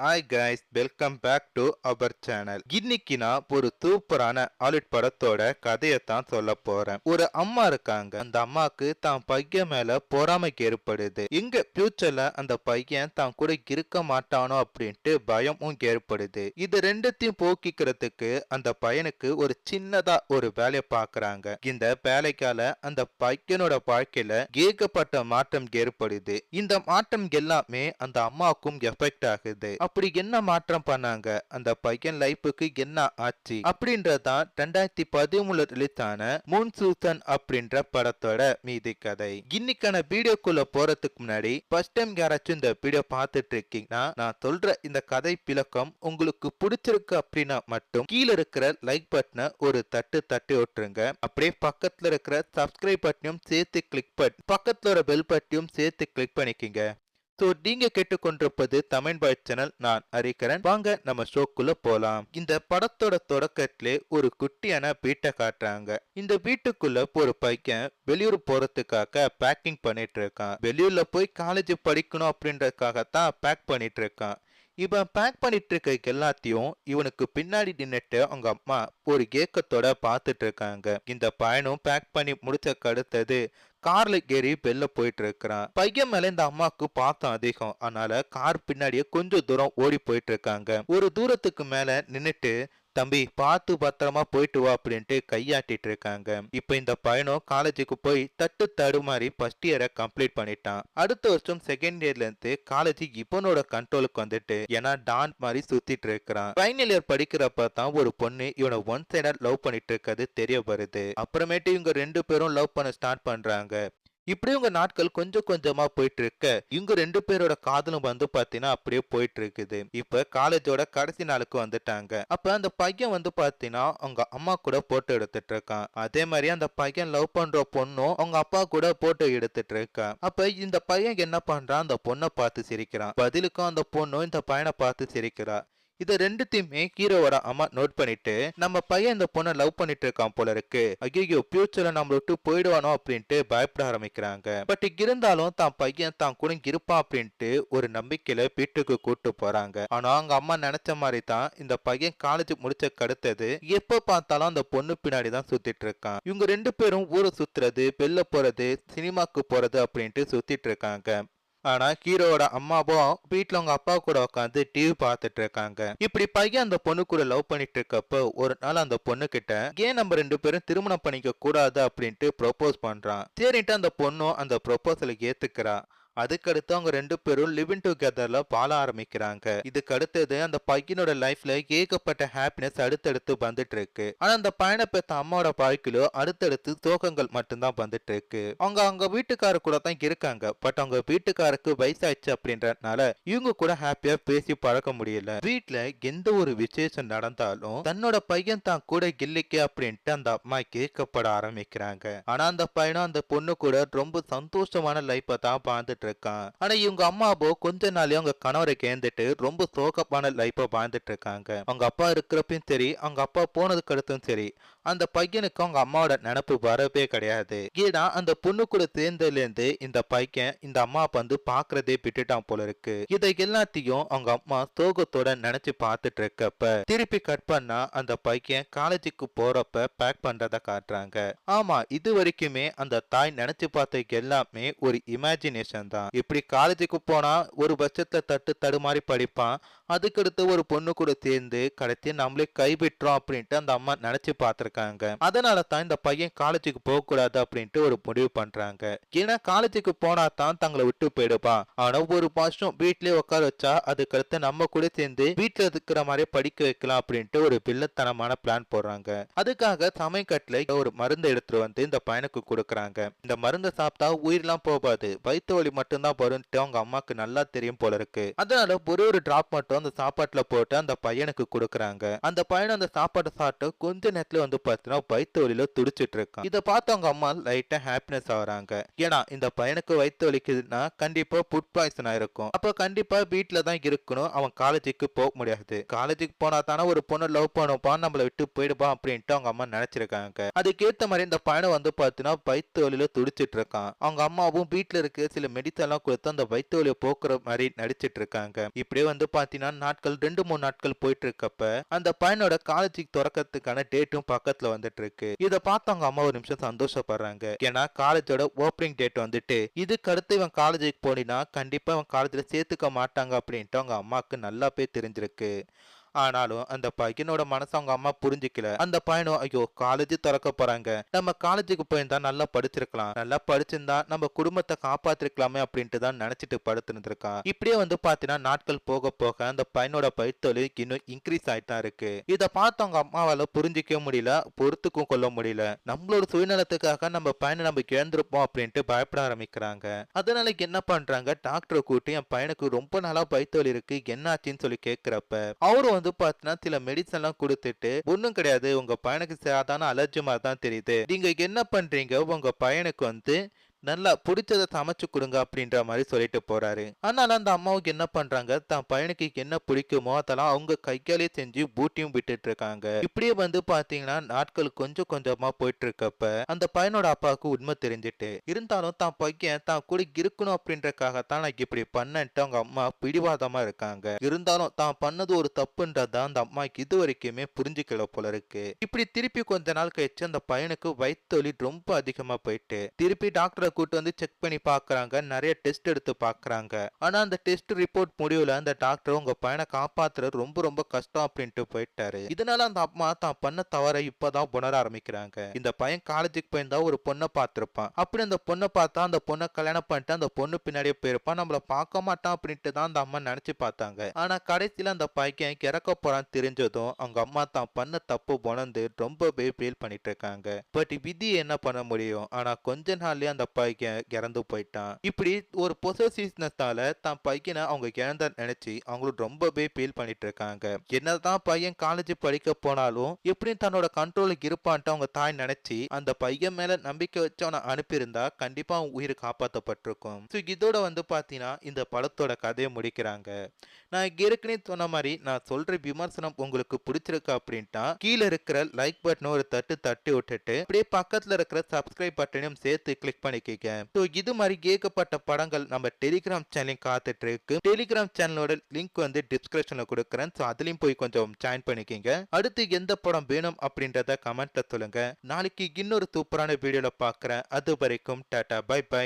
Hi guys, welcome back to our channel. இன்னைக்கு நான் ஒரு சூப்பரான ஹாலிவுட் படத்தோட கதையை தான் சொல்ல போறேன். ஒரு அம்மா இருக்காங்க. அந்த அம்மாக்கு தான் பையன் மேல பொறாமை ஏற்படுது. எங்க ஃபியூச்சர்ல அந்த பையன் தான் கூட இருக்க மாட்டானோ அப்படின்ட்டு பயமும் ஏற்படுது. இது ரெண்டுத்தையும் போக்கிக்கிறதுக்கு அந்த பையனுக்கு ஒரு சின்னதா ஒரு வேலையை பாக்குறாங்க. இந்த வேலைக்கால அந்த பையனோட வாழ்க்கையில ஏகப்பட்ட மாற்றம் ஏற்படுது. இந்த மாற்றம் எல்லாமே அந்த அம்மாவுக்கும் எஃபெக்ட் ஆகுது. அப்படி என்ன மாற்றம் பண்ணாங்க, அந்த பையன் லைஃபுக்கு என்ன ஆச்சு அப்படின்றதான் 2013 ரிலீஸ் ஆன மூன் சூசன் அப்படின்ற படத்தோட மீதி கதை. இன்னைக்கான வீடியோக்குள்ள போறதுக்கு முன்னாடி ஃபர்ஸ்ட் டைம் யாராச்சும் இந்த வீடியோ பார்த்துட்டு இருக்கீங்கன்னா, நான் சொல்ற இந்த கதை விளக்கம் உங்களுக்கு பிடிச்சிருக்கு அப்படின்னா மட்டும் கீழே இருக்கிற லைக் பட்டனை ஒரு தட்டு தட்டி விட்டுருங்க. அப்படியே பக்கத்துல இருக்கிற சப்ஸ்கிரைப் பட்டனையும் சேர்த்து கிளிக் பண்ணி பக்கத்துல ஒரு பெல் பட்டனையும் சேர்த்து கிளிக் பண்ணிக்கங்க. நீங்க கேட்டுக்கொண்டிருப்பது தமிழ் பாய் சேனல். நான் ஹரிகரன். வாங்க நம்ம ஷோக்குள்ள போலாம். இந்த படத்தோட தொடக்கத்திலே ஒரு குட்டியான வீட்டை காட்டுறாங்க. இந்த வீட்டுக்குள்ள ஒரு பையன் வெளியூர் போறதுக்காக பேக்கிங் பண்ணிட்டு இருக்கான். வெளியூர்ல போய் காலேஜ் படிக்கணும் அப்படின்றதுக்காகத்தான் பேக் பண்ணிட்டு இருக்கான். இவன் பேக் பண்ணிட்டு இருக்க எல்லாத்தையும் இவனுக்கு பின்னாடி நின்னுட்டு அவங்க அம்மா ஒரு ஏக்கத்தோட பாத்துட்டு இருக்காங்க. இந்த பையனும் பேக் பண்ணி முடிச்சக்கு அடுத்தது கார்ல ஏறி வெளில போயிட்டு இருக்கிறான். பையன் மேல இந்த அம்மாவுக்கு பாத்தம் அதிகம். அதனால கார் பின்னாடியே கொஞ்சம் தூரம் ஓடி போயிட்டு இருக்காங்க. ஒரு தூரத்துக்கு மேல நின்னுட்டு, தம்பி பார்த்து பத்திரமா போயிட்டு வா அப்படின்ட்டு கையாட்டிட்டு இருக்காங்க. இப்ப இந்த பையனும் காலேஜுக்கு போய் தட்டு தடுமாறி ஃபர்ஸ்ட் இயரை கம்ப்ளீட் பண்ணிட்டான். அடுத்த வருஷம் செகண்ட் இயர்ல இருந்து காலேஜ் இவனோட கண்ட்ரோலுக்கு வந்துட்டு ஏன்னா டான் மாதிரி சுத்திட்டு இருக்கிறான். ஃபைனல் இயர் படிக்கிறப்ப தான் ஒரு பொண்ணு இவனை ஒன் சைடா லவ் பண்ணிட்டு இருக்கிறது தெரிய வருது. அப்புறமேட்டு இவங்க ரெண்டு பேரும் லவ் பண்ண ஸ்டார்ட் பண்றாங்க. இப்படி உங்க நாட்கள் கொஞ்சம் கொஞ்சமா போயிட்டு இருக்க இவங்க ரெண்டு பேரோட காதலும் வந்து பாத்தீங்கன்னா அப்படியே போயிட்டு இருக்குது. இப்ப காலேஜோட கடைசி நாளுக்கு வந்துட்டாங்க. அப்ப அந்த பையன் வந்து பாத்தீங்கன்னா அவங்க அம்மா கூட போட்டோ எடுத்துட்டு இருக்கான். அதே மாதிரி அந்த பையன் லவ் பண்ற பொண்ணும் அவங்க அப்பா கூட போட்டோ எடுத்துட்டு இருக்கா. அப்ப இந்த பையன் என்ன பண்றான், அந்த பொண்ணை பார்த்து சிரிக்கிறான். பதிலுக்கும் அந்த பொண்ணும் இந்த பையனை பார்த்து சிரிக்கிறா. இத ரெண்டுத்தையுமே ஹீரோவோட அம்மா நோட் பண்ணிட்டு, நம்ம பையன் இந்த பொண்ணை லவ் பண்ணிட்டு இருக்கான் போல இருக்கு, ஐயோ ஃபியூச்சர்ல நம்மள விட்டு போயிடுவானோ அப்படின்ட்டு பயப்பட ஆரம்பிக்கிறாங்க. பட் இருந்தாலும் தான் பையன் தான் கூட இருப்பான் அப்படின்ட்டு ஒரு நம்பிக்கையில வீட்டுக்கு கூட்டு போறாங்க. ஆனா அவங்க அம்மா நினைச்ச மாதிரி தான் இந்த பையன் காலேஜ் முடிச்ச அடுத்தது எப்ப பார்த்தாலும் அந்த பொண்ணு பின்னாடி தான் சுத்திட்டு இருக்கான். இவங்க ரெண்டு பேரும் ஊரை சுத்துறது, வெளில போறது, சினிமாக்கு போறது அப்படின்ட்டு சுத்திட்டு இருக்காங்க. ஆனா ஹீரோவோட அம்மாவும் வீட்டுல அவங்க அப்பா கூட உட்காந்து டிவி பார்த்துட்டு இருக்காங்க. இப்படி பையன் அந்த பொண்ணு கூட லவ் பண்ணிட்டு இருக்கப்போ ஒரு நாள் அந்த பொண்ணு கிட்ட ஏன் நம்ம ரெண்டு பேரும் திருமணம் பண்ணிக்க கூடாது அப்படின்ட்டு ப்ரொபோஸ் பண்றான். சரின்ட்டு அந்த பொண்ணும் அந்த ப்ரொபோசலை ஏத்துக்கிறா. அதுக்கடுத்து அவங்க ரெண்டு பேரும் லிவிங் டுகெதர்ல வாழ ஆரம்பிக்கிறாங்க. இதுக்கு அடுத்தது அந்த பையனோட லைஃப்ல ஏகப்பட்ட ஹாப்பினஸ் அடுத்தடுத்து வந்துட்டு இருக்கு. ஆனா அந்த பையனை பெற்ற அம்மாவோட வாழ்க்கையில அடுத்தடுத்து சோகங்கள் மட்டும்தான் வந்துட்டு இருக்கு. அவங்க வீட்டுக்காரர் கூட தான் இருக்காங்க. பட் அவங்க வீட்டுக்காருக்கு வயசாயிடுச்சு அப்படின்றதுனால இவங்க கூட ஹாப்பியா பேசி பழக்க முடியல. வீட்டுல எந்த ஒரு விசேஷம் நடந்தாலும் தன்னோட பையன் தான் கூட இல்லைக்கே அப்படின்ட்டு அந்த அம்மா கேட்கப்பட ஆரம்பிக்கிறாங்க. ஆனா அந்த பையனும் அந்த பொண்ணு கூட ரொம்ப சந்தோஷமான லைஃபை தான் வாழ்ந்துட்டு இருக்கான். ஆனா இவங்க அம்மாவோ கொஞ்ச நாளே அவங்க கணவரை கேந்துட்டு ரொம்ப சோகமான லைஃப வாழ்ந்துட்டு இருக்காங்க. அவங்க அப்பா இருக்கிறப்பையும் சரி, அவங்க அப்பா போனதுக்கு அடுத்தும் சரி, அந்த பையனுக்கு அவங்க அம்மாவோட நினப்பு வரவே கிடையாது. ஏன்னா அந்த பொண்ணு கூட சேர்ந்ததுல இருந்து இந்த பையன் இந்த அம்மா வந்து பாக்குறதே விட்டுட்டான் போல இருக்கு. இதை எல்லாத்தையும் அவங்க அம்மா சோகத்தோட நினைச்சு பார்த்துட்டு இருக்கப்ப திருப்பி கட் பண்ணா அந்த பையன் காலேஜுக்கு போறப்ப பேக் பண்றத காட்டுறாங்க. ஆமா, இது வரைக்குமே அந்த தாய் நினைச்சு பார்த்த எல்லாமே ஒரு இமேஜினேஷன் தான். இப்படி காலேஜுக்கு போனா ஒரு பட்சத்துல தட்டு தடுமாறி படிப்பான். அதுக்கடுத்து ஒரு பொண்ணு கூட சேர்ந்து கடைசி நம்மளே கைவிட்டுறோம் அப்படின்ட்டு அந்த அம்மா நினைச்சு பார்த்திருக்காங்க. அதனால தான் இந்த பையன் காலேஜுக்கு போக கூடாது அப்படின்ட்டு ஒரு முடிவு பண்றாங்க. ஏன்னா காலேஜுக்கு போனா தான் தங்களை விட்டு போயிடுவான். ஆனா ஒரு வருஷம் வீட்லயே உட்கார வச்சா அதுக்கடுத்து நம்ம கூட சேர்ந்து வீட்டுல இருக்கிற மாதிரி படிக்க வைக்கலாம் அப்படின்ட்டு ஒரு வில்லத்தனமான பிளான் போடுறாங்க. அதுக்காக சமயக்கட்டுல ஒரு மருந்து எடுத்துட்டு வந்து இந்த பையனுக்கு கொடுக்கறாங்க. இந்த மருந்தை சாப்பிட்டா உயிரெல்லாம் போகாது, வயிற்று வலி மட்டும்தான் வரும்ட்டு அவங்க அம்மாக்கு நல்லா தெரியும் போல இருக்கு. அதனால ஒரு டிராப் மட்டும் அந்த சாப்பாட்டுல போட்டு அந்த பையனுக்கு கொடுக்கறாங்க. அந்த பையன் அந்த சாப்பாட்டை சாப்பிட்டு கொஞ்ச நேரத்துல வந்து பார்த்தீங்கன்னா வயிற்று வலியில துடிச்சிட்டு இருக்கான். இதை பார்த்து அவங்க அம்மா லைட்டா ஹாப்பினஸ் ஆகுறாங்க. ஏன்னா இந்த பையனுக்கு வயிற்று வலிக்குதுன்னா கண்டிப்பா ஃபுட் பாய்சன் ஆயிருக்கும். அப்ப கண்டிப்பா வீட்டுல தான் இருக்கணும், அவன் காலேஜுக்கு போக முடியாது. காலேஜுக்கு போனா தானே ஒரு பொண்ணு லவ் பண்ணுவான், நம்மளை விட்டு போயிடுவான் அப்படின்ட்டு அவங்க அம்மா நினைச்சிருக்காங்க. அதுக்கேத்த மாதிரி இந்த பையனை வந்து பார்த்தீங்கன்னா வயிற்று வலியில துடிச்சிட்டு இருக்கான். அவங்க அம்மாவும் வீட்டுல இருக்க சில மெடிசன் எல்லாம் கொடுத்து அந்த வயிற்று வலியை போக்குற மாதிரி நடிச்சிட்டு இருக்காங்க. இப்படியே வந்து பாத்தீங்கன்னா நாட்கள் 2-3 நாட்கள் போயிட்டு இருக்கப்ப அந்த பையனோட காலேஜுக்கு திறக்கிறதுக்கான டேட்டும் பக்கத்துல வந்துட்டு இருக்கு. இத பார்த்து அவங்க அம்மா ஒரு நிமிஷம் சந்தோஷப்படுறாங்க. ஏன்னா காலேஜோட ஓப்பனிங் டேட் வந்துட்டு இதுக்கு அடுத்து இவன் காலேஜுக்கு போனினா கண்டிப்பா இவன் காலேஜ்ல சேர்த்துக்க மாட்டாங்க அப்படின்ட்டு அவங்க அம்மாக்கு நல்லா போய் தெரிஞ்சிருக்கு. ஆனாலும் அந்த பையனோட மனசு அவங்க அம்மா புரிஞ்சுக்கல. அந்த பையனும் ஐயோ காலேஜ் திறக்க போறாங்க, நம்ம காலேஜுக்கு போயிருந்தா நல்லா படிச்சிருக்கலாம், நல்லா படிச்சிருந்தா நம்ம குடும்பத்தை காப்பாத்திருக்கலாமே அப்படின்ட்டு தான் நினைச்சிட்டு படுத்துருந்துருக்கான். இப்படியே பாத்தீங்கன்னா நாட்கள் போக போக அந்த பையனோட பைத்தொழில் இன்னும் இன்க்ரீஸ் ஆயிட்டா இருக்கு. இதை பார்த்து அவங்க அம்மாவால புரிஞ்சிக்க முடியல, பொறுத்துக்கும் கொள்ள முடியல. நம்மளோட சுயநலத்துக்காக நம்ம பையனை நம்ம இழந்திருப்போம் அப்படின்ட்டு பயப்பட ஆரம்பிக்கிறாங்க. அதனால என்ன பண்றாங்க, டாக்டரை கூட்டி என் பையனுக்கு ரொம்ப நாளா பைத்தொழில் இருக்கு, என்னாச்சுன்னு சொல்லி கேட்கிறப்ப அவரும் பாத்தீங்கன்னா சில மெடிசன் எல்லாம் கொடுத்துட்டு ஒண்ணும் கிடையாது, உங்க பையனுக்கு சாதாரண அலர்ஜி மாதிரி தான் தெரியுது, நீங்க என்ன பண்றீங்க உங்க பையனுக்கு நல்லா பிடிச்சதை சமைச்சு கொடுங்க அப்படின்ற மாதிரி சொல்லிட்டு போறாரு. ஆனாலும் அந்த அம்மாவுக்கு என்ன பண்றாங்க, தான் பையனுக்கு என்ன பிடிக்குமோ அதெல்லாம் அவங்க கையாலே செஞ்சு பூட்டியும் விட்டுட்டு இருக்காங்க. இப்படியே பாத்தீங்கன்னா நாட்கள் கொஞ்சம் கொஞ்சமா போயிட்டு இருக்கப்ப அந்த பையனோட அப்பாவுக்கு உண்மை தெரிஞ்சிட்டு இருந்தாலும் தான் பையன் தான் கூட இருக்கணும் அப்படின்றக்காகத்தான் நான் இப்படி பண்ணன்ட்டு அவங்க அம்மா பிடிவாதமா இருக்காங்க. இருந்தாலும் தான் பண்ணது ஒரு தப்புன்றதான் அந்த அம்மாக்கு இது வரைக்குமே புரிஞ்சுக்கல போல இருக்கு. இப்படி திருப்பி கொஞ்ச நாள் கழிச்சு அந்த பையனுக்கு வயிற்று ரொம்ப அதிகமா போயிட்டு திருப்பி டாக்டரை கூட்டு செக் பண்ணி பாக்குறாங்க, நிறைய டெஸ்ட் எடுத்து பாக்குறாங்க. ஆனா அந்த டெஸ்ட் ரிப்போர்ட் முடிவுல அந்த டாக்டர் உங்க பையனை காப்பாத்துறது ரொம்ப ரொம்ப கஷ்டம் அப்படின்ட்டு போயிட்டாரு. இதனால அந்த அம்மா தான் பண்ண தவறை இப்பதான் உணர ஆரம்பிக்கிறாங்க. இந்த பையன் காலேஜுக்கு போயிருந்தா ஒரு பொண்ணை பார்த்திருப்பான், அப்படி அந்த பொண்ணை பார்த்தா அந்த பொண்ணை கல்யாணம் பண்ணிட்டு அந்த பொண்ணு பின்னாடியே போயிருப்பான், நம்மள பார்க்க மாட்டான் அப்படின்ட்டு தான் அந்த அம்மா நினைச்சு பார்த்தாங்க. ஆனா கடைசியில அந்த பையன் இறக்க போறான்னு தெரிஞ்சதும் அவங்க அம்மா தான் பண்ண தப்பு உணர்ந்து ரொம்பவே ஃபீல் பண்ணிட்டு இருக்காங்க. பட் விதி என்ன பண்ண முடியும், ஆனா கொஞ்ச நாள்லயே அந்த பையன் இறந்து போயிட்டான். இப்படி ஒரு பொசசிவ்னஸ்னால தான் பையனை அவங்க இழந்த நினைச்சு அவங்களும் ரொம்பவே ஃபீல் பண்ணிட்டு இருக்காங்க. என்னதான் பையன் காலேஜ் படிக்க போனாலும் எப்படியும் தன்னோட கண்ட்ரோலுக்கு இருப்பான்ட்டு அவங்க தாய் நினைச்சு அந்த பையன் மேல நம்பிக்கை வச்சு அவனை அனுப்பியிருந்தா கண்டிப்பா அவன் உயிர் காப்பாற்றப்பட்டிருக்கும். ஸோ இதோட பாத்தீங்கன்னா இந்த படத்தோட கதையை முடிக்கிறாங்க. நான் ஏற்கனவே சொன்ன மாதிரி நான் சொல்ற விமர்சனம் உங்களுக்கு பிடிச்சிருக்கு அப்படின்ட்டா கீழே இருக்கிற லைக் பட்டனை ஒரு தட்டி விட்டுட்டு அப்படியே பக்கத்துல இருக்கிற சப்ஸ்கிரைப் பட்டனையும் சேர்த்து கிளிக் பண்ணிக்க. இது மாதிரி ஏகப்பட்ட படங்கள் நம்ம டெலிகிராம் சேனல் காத்துட்டு இருக்கு. டெலிகிராம் சேனலோட லிங்க் டிஸ்கிரிப்ஷன்ல கொடுக்குறேன், அதுலயும் போய் கொஞ்சம் ஜாயின் பண்ணிக்கங்க. அடுத்து எந்த படம் வேணும் அப்படின்றத கமெண்ட்ல சொல்லுங்க. நாளைக்கு இன்னொரு சூப்பரான வீடியோல பாக்குறேன். அது வரைக்கும் டாடா பை பை.